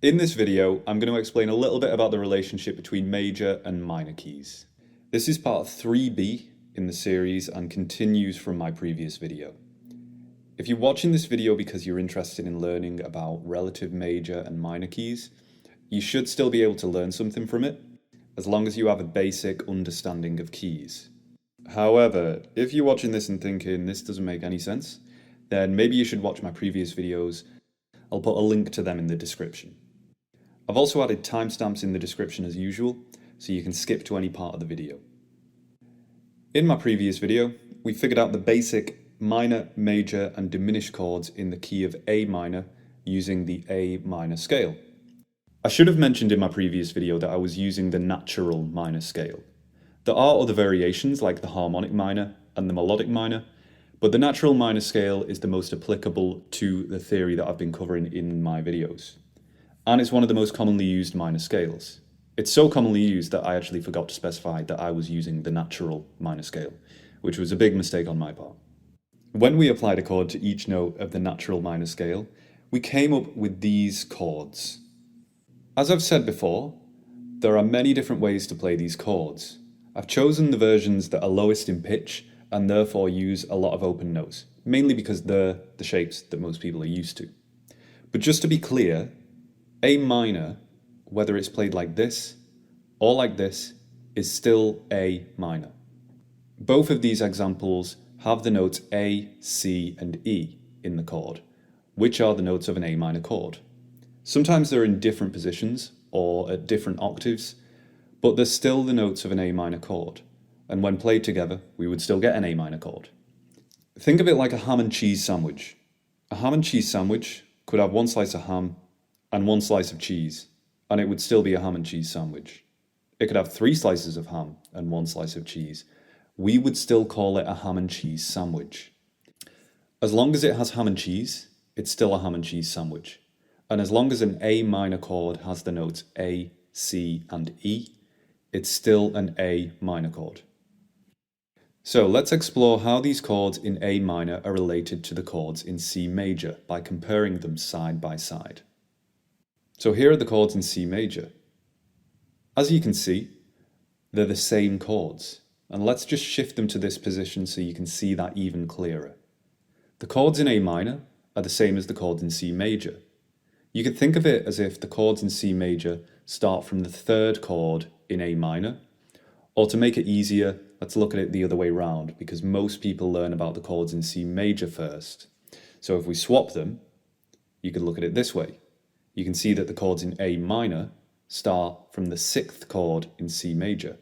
In this video, I'm going to explain a little bit about the relationship between major and minor keys. This is part 3B in the series and continues from my previous video. If you're watching this video because you're interested in learning about relative major and minor keys, you should still be able to learn something from it, as long as you have a basic understanding of keys. However, if you're watching this and thinking this doesn't make any sense, then maybe you should watch my previous videos. I'll put a link to them in the description. I've also added timestamps in the description as usual, so you can skip to any part of the video. In my previous video, we figured out the basic minor, major and diminished chords in the key of A minor using the A minor scale. I should have mentioned in my previous video that I was using the natural minor scale. There are other variations like the harmonic minor and the melodic minor, but the natural minor scale is the most applicable to the theory that I've been covering in my videos. And it's one of the most commonly used minor scales. It's so commonly used that I actually forgot to specify that I was using the natural minor scale, which was a big mistake on my part. When we applied a chord to each note of the natural minor scale, we came up with these chords. As I've said before, there are many different ways to play these chords. I've chosen the versions that are lowest in pitch and therefore use a lot of open notes, mainly because they're the shapes that most people are used to. But just to be clear, A minor, whether it's played like this or like this, is still A minor. Both of these examples have the notes A, C and E in the chord, which are the notes of an A minor chord. Sometimes they're in different positions or at different octaves, but they're still the notes of an A minor chord, and when played together, we would still get an A minor chord. Think of it like a ham and cheese sandwich. A ham and cheese sandwich could have one slice of ham and one slice of cheese, and it would still be a ham and cheese sandwich. It could have 3 slices of ham and 1 slice of cheese. We would still call it a ham and cheese sandwich. As long as it has ham and cheese, it's still a ham and cheese sandwich. And as long as an A minor chord has the notes A, C and E, it's still an A minor chord. So let's explore how these chords in A minor are related to the chords in C major by comparing them side by side. So here are the chords in C major. As you can see, they're the same chords, and let's just shift them to this position so you can see that even clearer. The chords in A minor are the same as the chords in C major. You could think of it as if the chords in C major start from the 3rd chord in A minor, or to make it easier, let's look at it the other way round, because most people learn about the chords in C major first. So if we swap them, you could look at it this way. You can see that the chords in A minor start from the 6th chord in C major.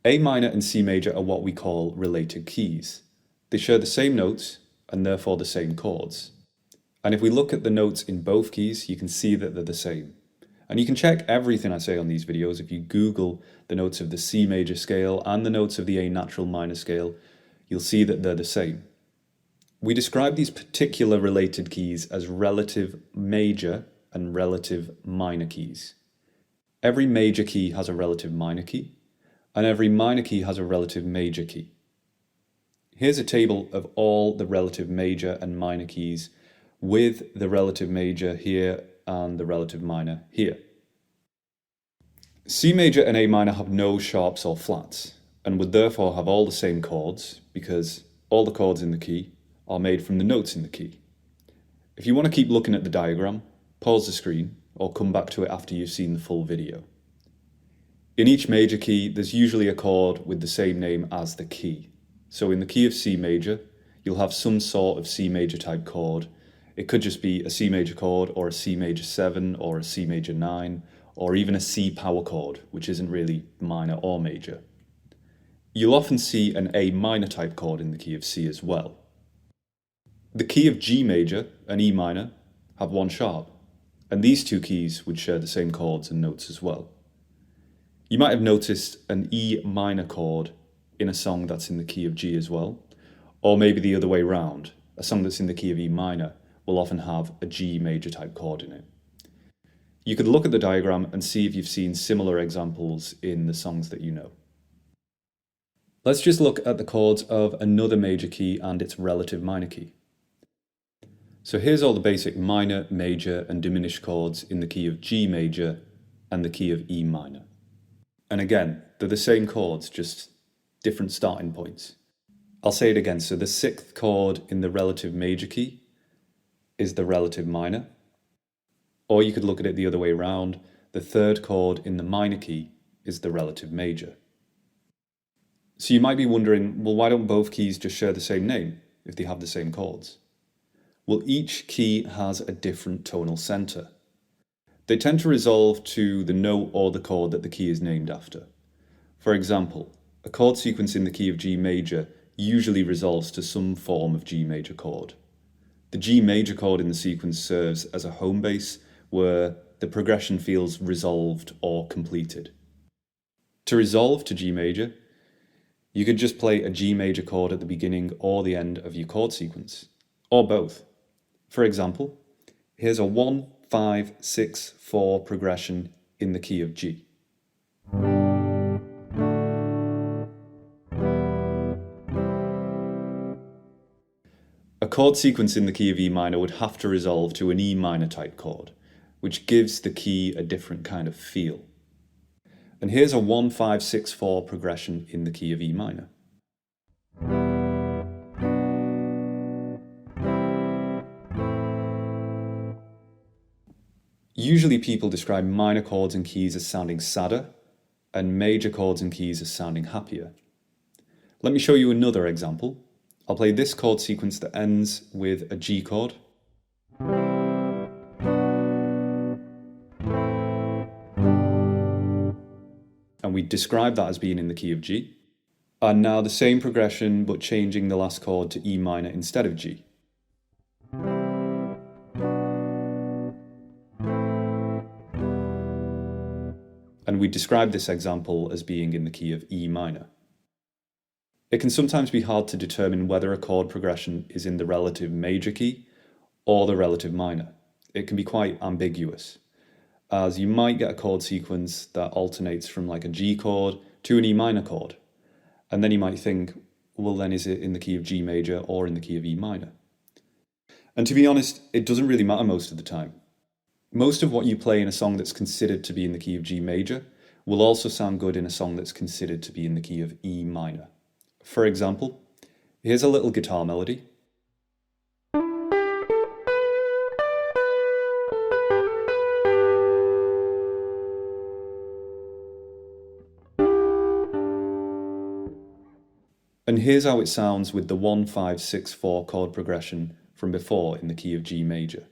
A minor and C major are what we call related keys. They share the same notes and therefore the same chords. And if we look at the notes in both keys, you can see that they're the same. And you can check everything I say on these videos. If you Google the notes of the C major scale and the notes of the A natural minor scale, you'll see that they're the same. We describe these particular related keys as relative major and relative minor keys. Every major key has a relative minor key, and every minor key has a relative major key. Here's a table of all the relative major and minor keys with the relative major here and the relative minor here. C major and A minor have no sharps or flats, and would therefore have all the same chords because all the chords in the key are made from the notes in the key. If you want to keep looking at the diagram, pause the screen or come back to it after you've seen the full video. In each major key, there's usually a chord with the same name as the key. So in the key of C major, you'll have some sort of C major type chord. It could just be a C major chord or a C major 7 or a C major 9 or even a C power chord, which isn't really minor or major. You'll often see an A minor type chord in the key of C as well. The key of G major and E minor have 1 sharp, and these 2 keys would share the same chords and notes as well. You might have noticed an E minor chord in a song that's in the key of G as well, or maybe the other way round. A song that's in the key of E minor will often have a G major type chord in it. You could look at the diagram and see if you've seen similar examples in the songs that you know. Let's just look at the chords of another major key and its relative minor key. So here's all the basic minor, major and diminished chords in the key of G major and the key of E minor. And again, they're the same chords, just different starting points. I'll say it again. So the sixth chord in the relative major key is the relative minor. Or you could look at it the other way around. The third chord in the minor key is the relative major. So you might be wondering, well, why don't both keys just share the same name if they have the same chords? Well, each key has a different tonal center. They tend to resolve to the note or the chord that the key is named after. For example, a chord sequence in the key of G major usually resolves to some form of G major chord. The G major chord in the sequence serves as a home base where the progression feels resolved or completed. To resolve to G major, you could just play a G major chord at the beginning or the end of your chord sequence, or both. For example, here's a 1, 5, 6, 4 progression in the key of G. A chord sequence in the key of E minor would have to resolve to an E minor type chord, which gives the key a different kind of feel. And here's a 1, 5, 6, 4 progression in the key of E minor. Usually people describe minor chords and keys as sounding sadder, and major chords and keys as sounding happier. Let me show you another example. I'll play this chord sequence that ends with a G chord. And we describe that as being in the key of G. And now the same progression, but changing the last chord to E minor instead of G. And we describe this example as being in the key of E minor. It can sometimes be hard to determine whether a chord progression is in the relative major key or the relative minor. It can be quite ambiguous, as you might get a chord sequence that alternates from like a G chord to an E minor chord. And then you might think, well, then is it in the key of G major or in the key of E minor? And to be honest, it doesn't really matter most of the time. Most of what you play in a song that's considered to be in the key of G major will also sound good in a song that's considered to be in the key of E minor. For example, here's a little guitar melody. And here's how it sounds with the 1, 5, 6, 4 chord progression from before in the key of G major.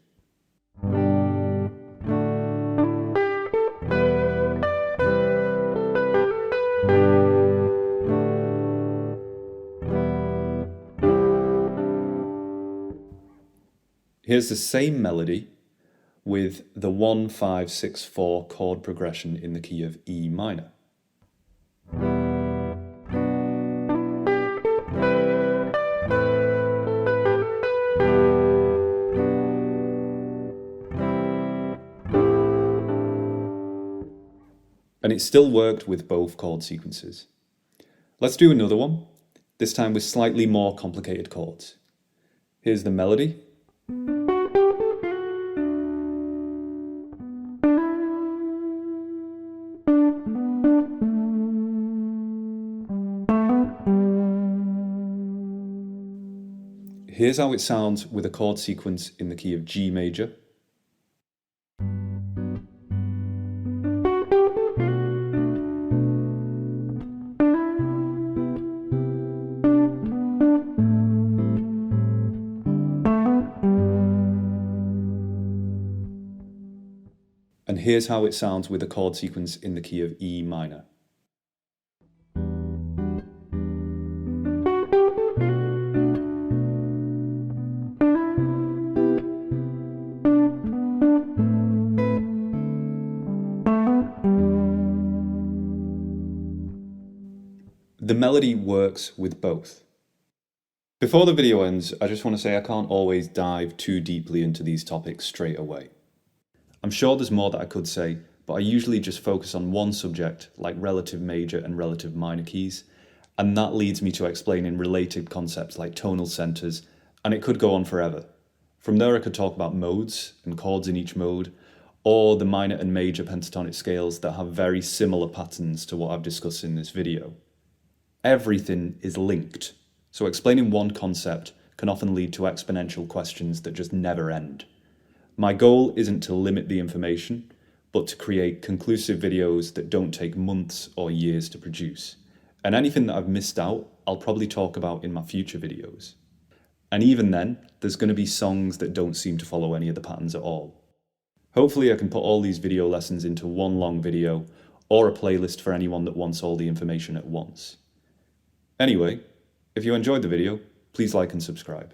Here's the same melody with the 1, 5, 6, 4 chord progression in the key of E minor. And it still worked with both chord sequences. Let's do another one, this time with slightly more complicated chords. Here's the melody. Here's how it sounds with a chord sequence in the key of G major. And here's how it sounds with a chord sequence in the key of E minor. The melody works with both. Before the video ends, I just want to say I can't always dive too deeply into these topics straight away. I'm sure there's more that I could say, but I usually just focus on one subject, like relative major and relative minor keys, and that leads me to explaining related concepts like tonal centers, and it could go on forever. From there I could talk about modes and chords in each mode, or the minor and major pentatonic scales that have very similar patterns to what I've discussed in this video. Everything is linked, so explaining one concept can often lead to exponential questions that just never end. My goal isn't to limit the information, but to create conclusive videos that don't take months or years to produce. And anything that I've missed out, I'll probably talk about in my future videos. And even then, there's going to be songs that don't seem to follow any of the patterns at all. Hopefully I can put all these video lessons into one long video, or a playlist for anyone that wants all the information at once. Anyway, if you enjoyed the video, please like and subscribe.